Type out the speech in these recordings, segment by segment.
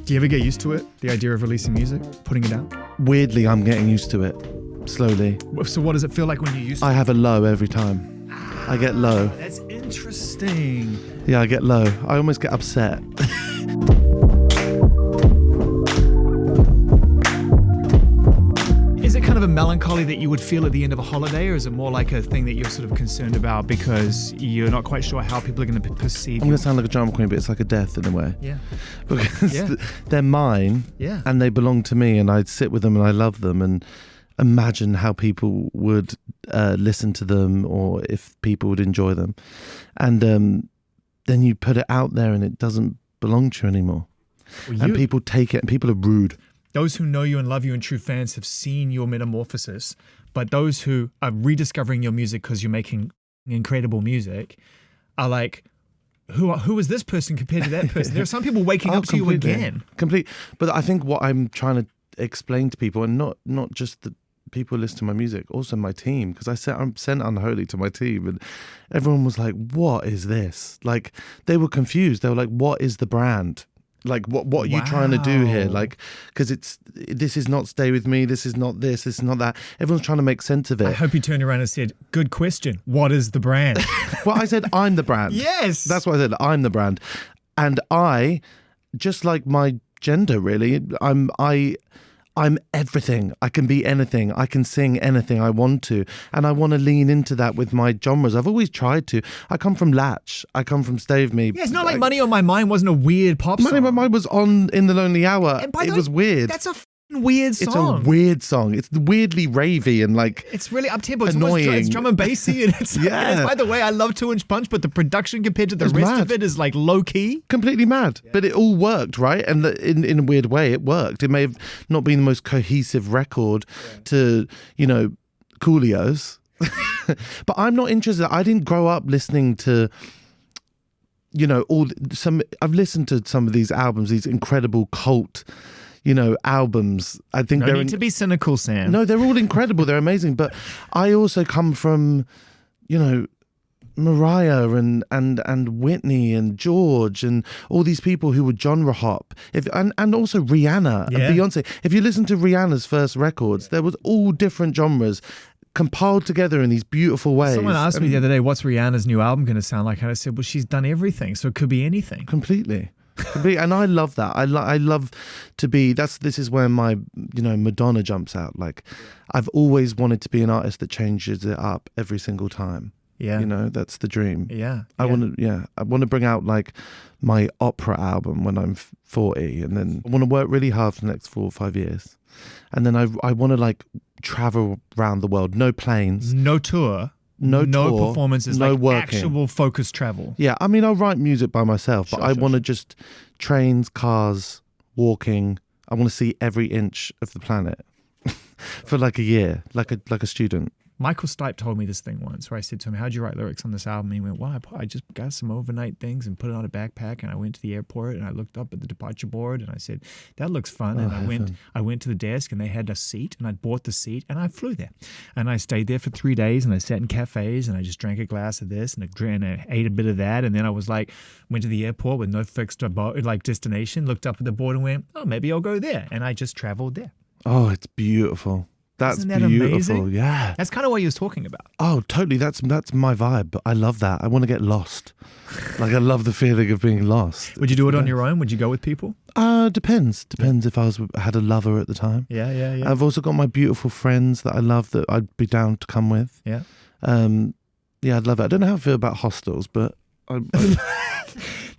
Do you ever get used to it? The idea of releasing music, putting it out? Weirdly, I'm getting used to it, slowly. So what does it feel like when you're used to it? I have a low every time. I get low. That's interesting. Yeah, I get low. I almost get upset. Is it kind of a melancholy that you would feel at the end of a holiday, or is it more like a thing that you're sort of concerned about because you're not quite sure how people are going to perceive I'm you? going to sound like a drama queen, but it's like a death in a way. Yeah. Because Yeah. they're mine, Yeah. and they belong to me, and I sit with them and I love them, and imagine how people would listen to them, or if people would enjoy them. And then you put it out there and it doesn't belong to you anymore. Well, And people take it, and people are rude. Those who know you and love you and true fans have seen your metamorphosis, but those who are rediscovering your music because you're making incredible music are like, who is this person compared to that person? There are some people waking up to you again. Complete. But I think what I'm trying to explain to people, and not just the people who listen to my music, also my team, because I sent Unholy to my team, and everyone was like, what is this? Like, they were confused. They were like, what is the brand? Like, what are you trying to do here? Like, because this is not Stay With Me, this is not this is not that. Everyone's trying to make sense of it. I hope you turned around and said, good question. What is the brand? Well, I said, I'm the brand. Yes. That's what I said. I'm the brand. And I, just like my gender, really, I'm everything. I can be anything. I can sing anything I want to. And I want to lean into that with my genres. I've always tried to. I come from Latch. I come from Stay With Me. Yeah, it's not like Money on My Mind wasn't a weird pop song. Money on My Mind was on In the Lonely Hour. It was weird. That's a weird song. It's a weird song. It's weirdly ravey and like it's really up-tempo. It's annoying. It's drum and bassy. And it's Yeah. and by the way, I love 2 Inch Punch, but the production compared to the rest of it is like low-key. Completely mad. Yeah. But it all worked, right? And in a weird way, it worked. It may have not been the most cohesive record to, Coolio's. But I'm not interested. I didn't grow up listening to, I've listened to some of these albums, these incredible cult albums. I think No need to be cynical, Sam. No, they're all incredible. They're amazing. But I also come from, Mariah and Whitney and George and all these people who would genre hop. And also Rihanna and Beyonce. If you listen to Rihanna's first records, there was all different genres compiled together in these beautiful ways. Someone asked me the other day, what's Rihanna's new album going to sound like? And I said, well, she's done everything, so it could be anything. Completely. And I love that. I love to be. This is where my Madonna jumps out. Like, I've always wanted to be an artist that changes it up every single time. Yeah, that's the dream. Yeah, I want to bring out like my opera album when I'm 40, and then I want to work really hard for the next 4 or 5 years, and then I want to like travel around the world. No planes, no tour. No performances, no like working. Actual focused travel. Yeah, I mean, I'll write music by myself, but I want to just trains, cars, walking. I want to see every inch of the planet for like a year, like a student. Michael Stipe told me this thing once where I said to him, how'd you write lyrics on this album? And he went, well, I just got some overnight things and put it on a backpack, and I went to the airport and I looked up at the departure board and I said, that looks fun. And I went to the desk and they had a seat, and I bought the seat and I flew there. And I stayed there for 3 days, and I sat in cafes and I just drank a glass of this and I ate a bit of that. And then I was like, went to the airport with no fixed destination, looked up at the board and went, oh, maybe I'll go there. And I just traveled there. Oh, it's beautiful. That's Isn't that beautiful. amazing? Yeah. That's kind of what he was talking about. Oh, totally. That's my vibe. But I love that. I want to get lost. Like, I love the feeling of being lost. Would you do it on your own? Would you go with people? Depends. Depends if I had a lover at the time. Yeah. I've also got my beautiful friends that I love that I'd be down to come with. Yeah. I'd love it. I don't know how I feel about hostels, but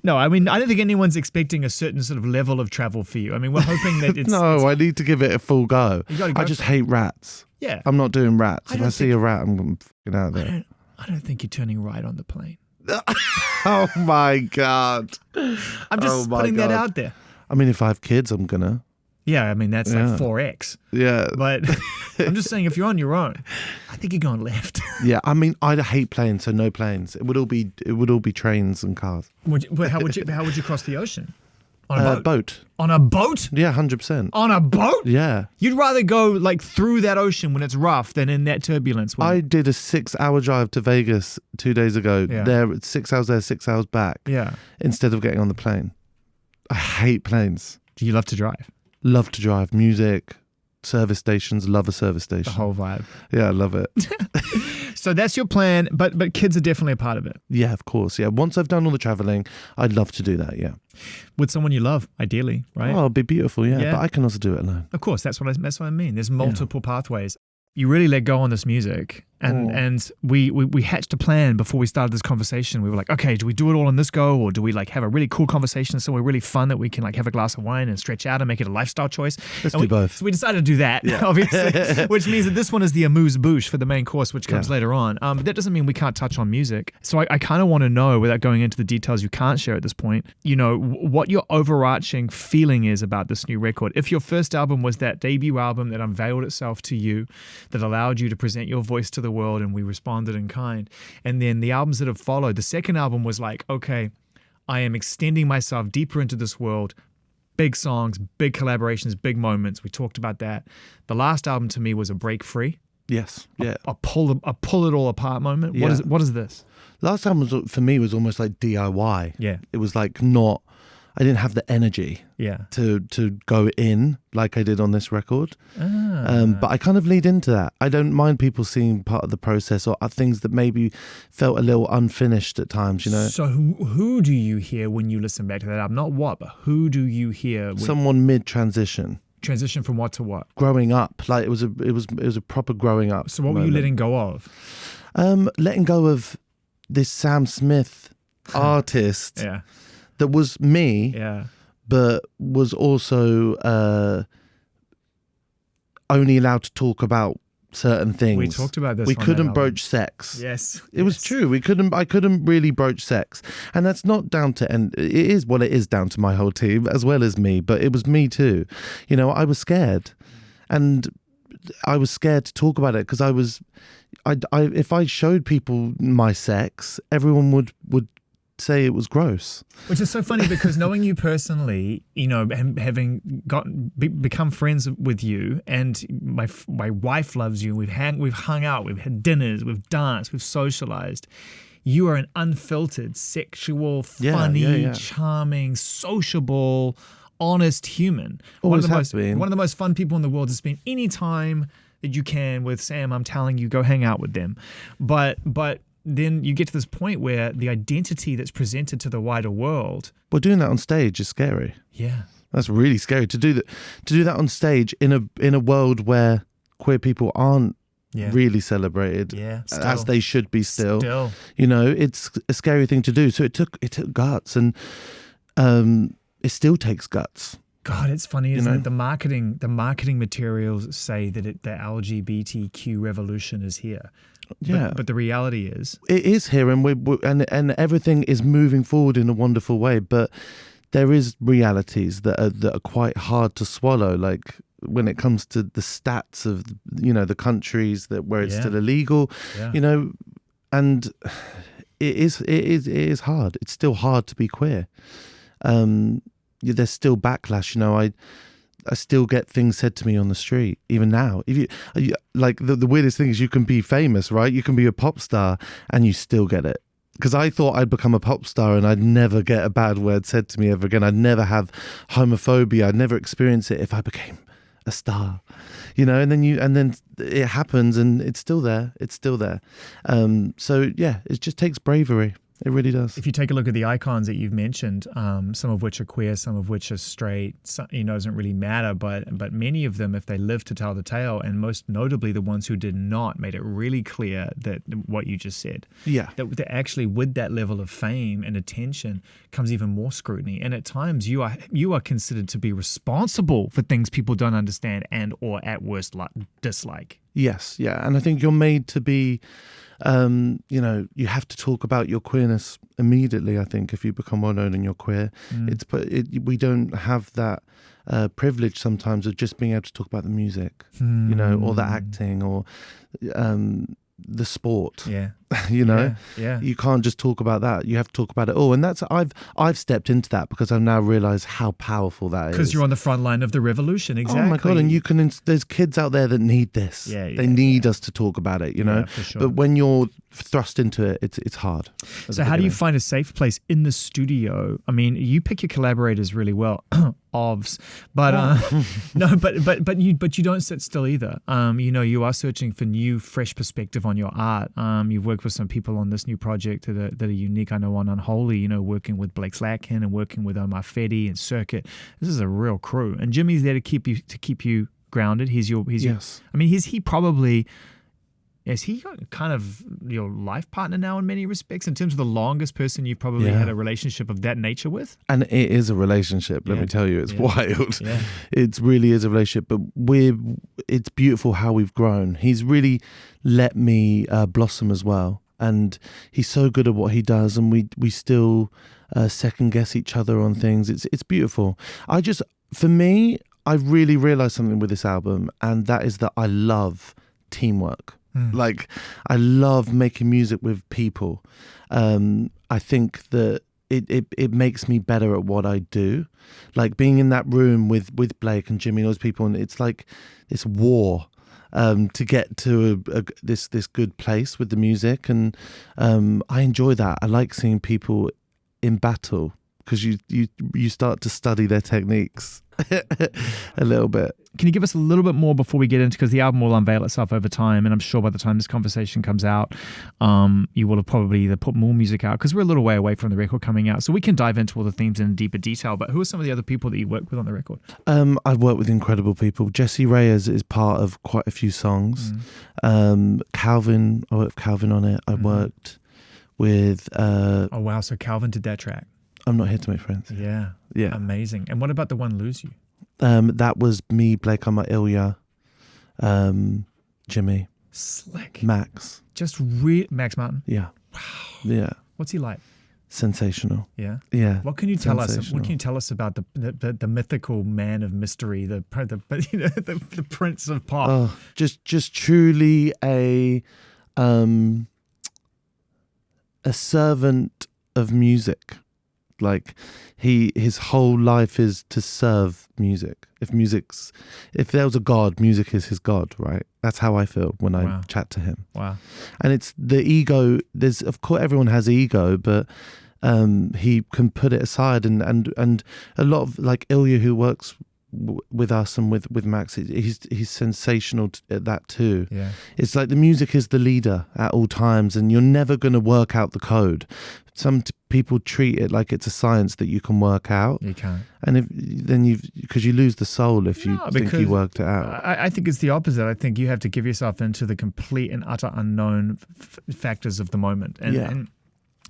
No, I mean, I don't think anyone's expecting a certain sort of level of travel for you. I mean, we're hoping that it's... I need to give it a full go. I just hate rats. Yeah. I'm not doing rats. If I see a rat, I'm fucking out there. I don't think you're turning right on the plane. Oh, my God. I'm just putting that out there. I mean, if I have kids, I'm going to. Yeah, I mean, that's like 4X. Yeah. But I'm just saying, if you're on your own, I think you're going left. Yeah, I mean, I hate planes, so no planes. It would all be trains and cars. How would you cross the ocean? On a boat. On a boat? Yeah, 100%. On a boat? Yeah. You'd rather go like through that ocean when it's rough than in that turbulence. I did a 6-hour drive to Vegas 2 days ago. Yeah. There, 6 hours there, 6 hours back. Yeah. Instead of getting on the plane. I hate planes. Do you love to drive? Love to drive. Music, service stations, love a service The station. whole vibe. Yeah, I love it. So that's your plan, but kids are definitely a part of it. Yeah, of course. Yeah, once I've done all the traveling, I'd love to do that. Yeah. With someone you love, ideally, right? Oh, it'd be beautiful. Yeah, Yeah. but I can also do it alone. Of course, that's what I mean. There's multiple pathways. You really let go on this music, and we hatched a plan before we started this conversation. We were like, okay, do we do it all in this go, or do we like have a really cool conversation somewhere really fun that we can like have a glass of wine and stretch out and make it a lifestyle choice? Let's do both. So we decided to do that, obviously, which means that this one is the amuse-bouche for the main course, which comes later on. But that doesn't mean we can't touch on music. So I kind of want to know, without going into the details you can't share at this point, you know, what your overarching feeling is about this new record. If your first album was that debut album that unveiled itself to you, that allowed you to present your voice to the world, and we responded in kind. And then the albums that have followed, the second album was like, okay, I am extending myself deeper into this world. Big songs, big collaborations, big moments. We talked about that. The last album to me was a break free. Yes. Yeah. A pull it all apart moment. Yeah. What is this? Last time was for me was almost like DIY. Yeah. It was like not. I didn't have the energy. Yeah. To go in like I did on this record. But I kind of lead into that. I don't mind people seeing part of the process or things that maybe felt a little unfinished at times, you know. So who do you hear when you listen back to that album? Not what, but who do you hear? Someone mid-transition. Transition from what to what? Growing up. Like it was a proper growing up. So what were you letting go of? Letting go of this Sam Smith artist Yeah. that was me. Yeah. But was also only allowed to talk about certain things. We talked about this. We on couldn't that album. broach sex. Yes, it was true. I couldn't really broach sex, and that's not down to. And it is down to my whole team as well as me. But it was me too. You know, I was scared, and I was scared to talk about it because if I showed people my sex, everyone would say it was gross. Which is so funny because knowing you personally, you know, having become friends with you, and my wife loves you. We've hung out, we've had dinners, we've danced, we've socialized. You are an unfiltered, sexual, funny, charming, sociable, honest human. Always has been. One of the most fun people in the world to spend any time that you can with. Sam, I'm telling you, go hang out with them. But then you get to this point where the identity that's presented to the wider world. Well, doing that on stage is scary. Yeah. That's really scary to do that. To do that on stage in a world where queer people aren't really celebrated as they should be still. You know, it's a scary thing to do. So it took guts, and it still takes guts. God, it's funny, isn't it? The marketing materials say that the LGBTQ revolution is here. Yeah, but the reality is, it is here, and and everything is moving forward in a wonderful way. But there is realities that are quite hard to swallow. Like when it comes to the stats of the countries where it's still illegal, and it is hard. It's still hard to be queer. There's still backlash. I still get things said to me on the street, even now. If you like, the weirdest thing is you can be famous, right? You can be a pop star and you still get it. Because I thought I'd become a pop star and I'd never get a bad word said to me ever again. I'd never have homophobia. I'd never experience it if I became a star, and then it happens and it's still there. It's still there. So yeah, it just takes bravery. It really does. If you take a look at the icons that you've mentioned, some of which are queer, some of which are straight, it doesn't really matter, but many of them, if they live to tell the tale, and most notably the ones who did not, made it really clear that what you just said. Yeah. That actually with that level of fame and attention comes even more scrutiny. And at times you are considered to be responsible for things people don't understand and or at worst dislike. Yes, yeah. And I think you're made to be... you have to talk about your queerness immediately. I think if you become well known and you're queer, we don't have that privilege sometimes of just being able to talk about the music, or the acting, or the sport. Yeah, you know. Yeah. You can't just talk about that. You have to talk about it all. And that's I've stepped into that because I've now realized how powerful that is. Because you're on the front line of the revolution. Exactly. Oh my God. And you can, there's kids out there that need this. They need us to talk about it, you know. Yeah, for sure. But when you're thrust into it, it's hard. So how do you find a safe place in the studio? I mean, you pick your collaborators really well, OVs, but no, but you don't sit still either. You know, you are searching for new, fresh perspective on your art. You've worked with some people on this new project that are unique. I know on Unholy, you know, working with Blake Slatkin and working with Omar Fedi and Circuit. This is a real crew, and Jimmy's there to keep you grounded. He's your. I mean, is he kind of your life partner now in many respects, in terms of the longest person you've probably had a relationship of that nature with? And it is a relationship, let me tell you. It's wild. Yeah. It really is a relationship, but it's beautiful how we've grown. He's really let me blossom as well. And he's so good at what he does, and we still second guess each other on things. It's beautiful. For me, I really realized something with this album, and that is that I love teamwork. Like, I love making music with people. I think that it makes me better at what I do. Like being in that room with Blake and Jimmy and those people, and it's like this war to get to this good place with the music, and I enjoy that. I like seeing people in battle because you start to study their techniques a little bit. Can you give us a little bit more before we get into, because the album will unveil itself over time, and I'm sure by the time this conversation comes out, you will have probably either put more music out, because we're a little way away from the record coming out, so we can dive into all the themes in deeper detail. But who are some of the other people that you work with on the record? I've worked with incredible people. Jesse Reyes is part of quite a few songs. Calvin, I worked with Calvin on it. I worked with... oh wow, so Calvin did that track. I'm Not Here to Make Friends. Yeah. Amazing. And what about the one Lose You? That was me, Blake on my Ilya, Jimmy. Slick. Max. Max Martin? Yeah. Wow. Yeah. What's he like? Sensational. Yeah. Yeah. What can you tell us? What can you tell us about the mythical man of mystery, the prince of pop? Oh, just truly a servant of music. Like his whole life is to serve music. If there was a God, music is his God, right? That's how I feel when I chat to him. Wow. And it's the ego. There's, of course, everyone has ego, but he can put it aside. And a lot of, like Ilya, who works with us and with Max, he's sensational at that too. Yeah. It's like the music is the leader at all times, and you're never going to work out the code. Some people treat it like it's a science that you can work out. You can't. And because you lose the soul if you think you worked it out. I think it's the opposite. I think you have to give yourself into the complete and utter unknown factors of the moment. And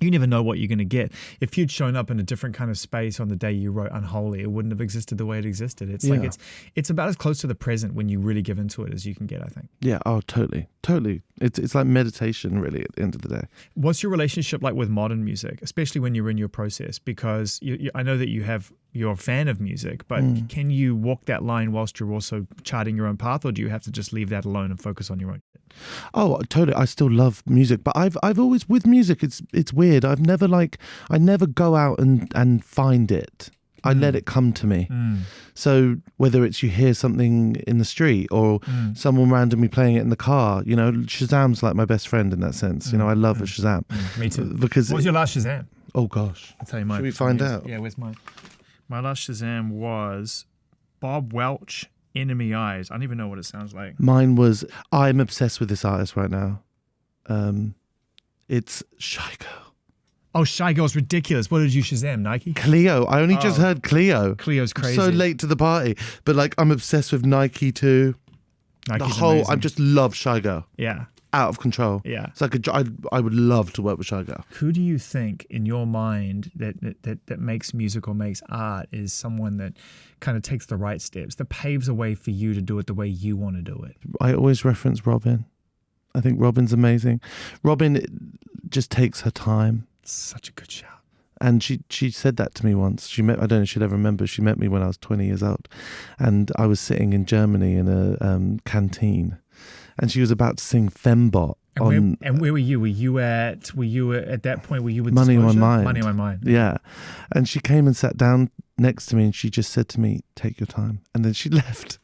you never know what you're going to get. If you'd shown up in a different kind of space on the day you wrote Unholy, it wouldn't have existed the way it existed. It's like it's about as close to the present when you really give into it as you can get, I think. Yeah, oh, totally. It's like meditation, really, at the end of the day. What's your relationship like with modern music, especially when you're in your process? Because I know that you're a fan of music, but can you walk that line whilst you're also charting your own path, or do you have to just leave that alone and focus on your own? Oh, totally. I still love music, but I've always, with music, it's weird. I never go out and find it. I let it come to me. So whether it's you hear something in the street or someone randomly playing it in the car, you know, Shazam's like my best friend in that sense. You know, I love Shazam. Me too. Because what was your last Shazam? Oh gosh, I'll tell you mine. Should we find out? Yeah, where's mine? My last Shazam was Bob Welch, Enemy Eyes. I don't even know what it sounds like. Mine was, I'm obsessed with this artist right now. It's Shy Girl. Oh, Shy Girl's ridiculous. What did you Shazam, Nike? Cleo. I only just heard Cleo. Cleo's crazy. I'm so late to the party. But like, I'm obsessed with Nike too. Nike's amazing. I amazing. just love Shy Girl. Yeah. Out of control. Yeah. It's like I would love to work with Shy Girl. Who do you think in your mind that makes music or makes art is someone that kind of takes the right steps, that paves a way for you to do it the way you want to do it? I always reference Robin. I think Robin's amazing. Robin just takes her time. Such a good shout. And she said that to me once. I don't know if she'd ever remember. She met me when I was 20 years old. And I was sitting in Germany in a canteen. And she was about to sing Fembot. And where were you? Were you at that point? Were you with Money on My Disclosure? Mind? Money on My Mind. Yeah. And she came and sat down next to me and she just said to me, "Take your time." And then she left.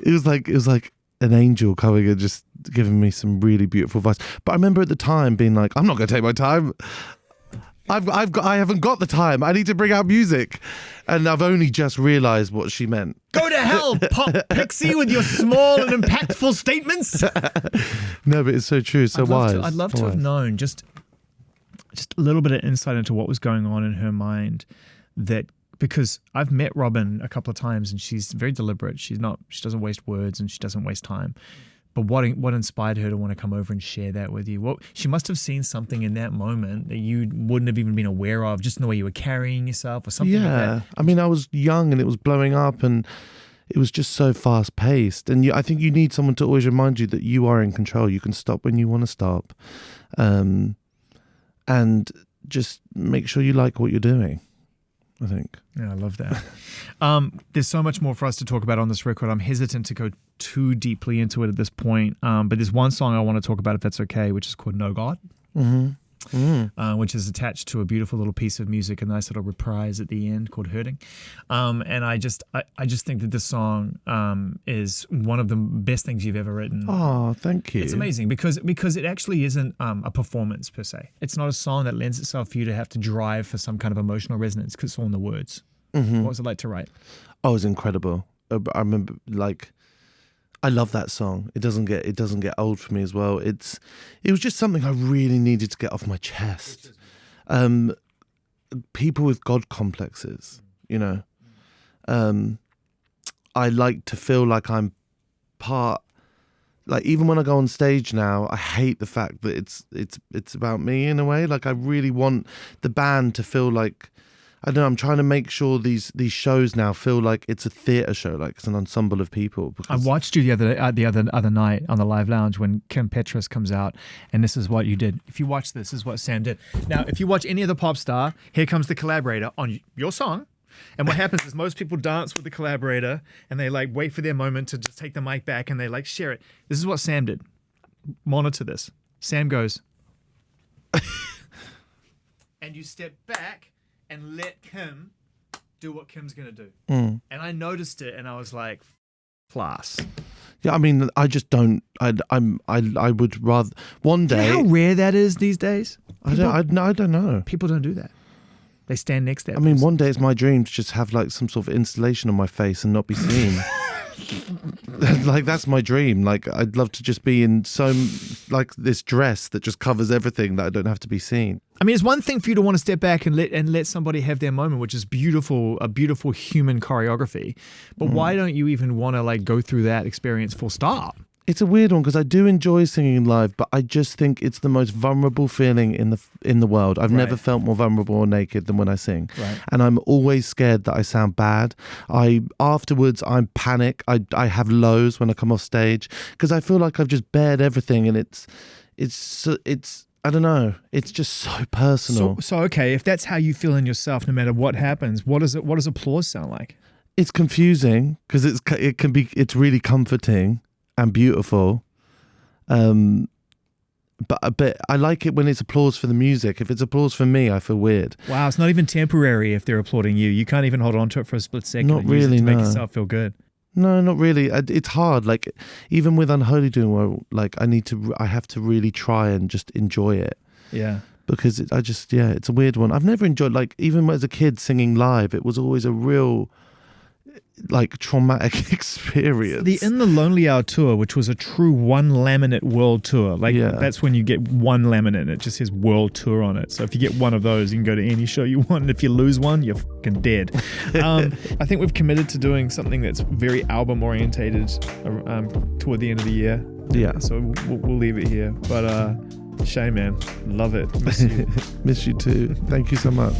It was like an angel coming and just giving me some really beautiful advice. But I remember at the time being like, I'm not going to take my time. I haven't got the time. I need to bring out music. And I've only just realized what she meant. Go to hell, Pop Pixie, with your small and impactful statements. No, but it's so true. So wise. I'd love to have known just a little bit of insight into what was going on in her mind. Because I've met Robin a couple of times and she's very deliberate. She doesn't waste words and she doesn't waste time. But what inspired her to want to come over and share that with you? She must have seen something in that moment that you wouldn't have even been aware of, just in the way you were carrying yourself or something like that. I mean, I was young and it was blowing up and it was just so fast paced. And I think you need someone to always remind you that you are in control. You can stop when you want to stop. And just make sure you like what you're doing, I think. Yeah, I love that. There's so much more for us to talk about on this record. I'm hesitant to go too deeply into it at this point. But there's one song I want to talk about, if that's okay, which is called No God. Which is attached to a beautiful little piece of music, a nice little reprise at the end called Hurting. And I just think that this song is one of the best things you've ever written. Oh, thank you. It's amazing because it actually isn't a performance per se. It's not a song that lends itself for you to have to drive for some kind of emotional resonance because it's all in the words. What was it like to write? Oh, it was incredible. I remember, I love that song. It doesn't get old for me as well. It was just something I really needed to get off my chest. People with God complexes, I like to feel like I'm part. Like, even when I go on stage now, I hate the fact that it's about me in a way. Like, I really want the band to feel like, I don't know, I'm trying to make sure these shows now feel like it's a theatre show, like it's an ensemble of people. I watched you the other night on the Live Lounge when Kim Petras comes out, and this is what you did. If you watch this is what Sam did. Now, if you watch any other pop star, here comes the collaborator on your song. And what happens is most people dance with the collaborator and they wait for their moment to just take the mic back and they share it. This is what Sam did. Monitor this. Sam goes, and you step back and let Kim do what Kim's going to do. And I noticed it and I was like, class. Yeah, I mean, I just don't, I would rather, one day. Do you know how rare that is these days? I don't know. People don't do that. They stand next to that. I mean, one day it's my dream to just have some sort of installation on my face and not be seen. That's my dream. I'd love to just be in this dress that just covers everything, that I don't have to be seen. I mean, it's one thing for you to want to step back and let somebody have their moment, which is beautiful, a beautiful human choreography. But why don't you even want to go through that experience full stop? It's a weird one because I do enjoy singing live, but I just think it's the most vulnerable feeling in the world. I've never felt more vulnerable or naked than when I sing. Right. And I'm always scared that I sound bad. Afterwards, I panic. I have lows when I come off stage because I feel like I've just bared everything, and it's I don't know. It's just so personal. So okay, if that's how you feel in yourself, no matter what happens, what does applause sound like? It's confusing because it's really comforting and beautiful, but I like it when it's applause for the music. If it's applause for me, I feel weird. Wow, it's not even temporary if they're applauding you. You can't even hold on to it for a split second. Not really, to no. Make yourself feel good. No, not really. It's hard. Even with Unholy doing well, I have to really try and just enjoy it. Yeah. Because it's a weird one. I've never enjoyed, even as a kid singing live, it was always a real traumatic experience. The In the Lonely Hour tour, which was a true one laminate world tour, that's when you get one laminate and it just says world tour on it. So if you get one of those, you can go to any show you want, and if you lose one, you're fucking dead. I think we've committed to doing something that's very album orientated toward the end of the year. Yeah. So we'll leave it here. But Shane, man, love it. Miss you. Miss you too. Thank you so much.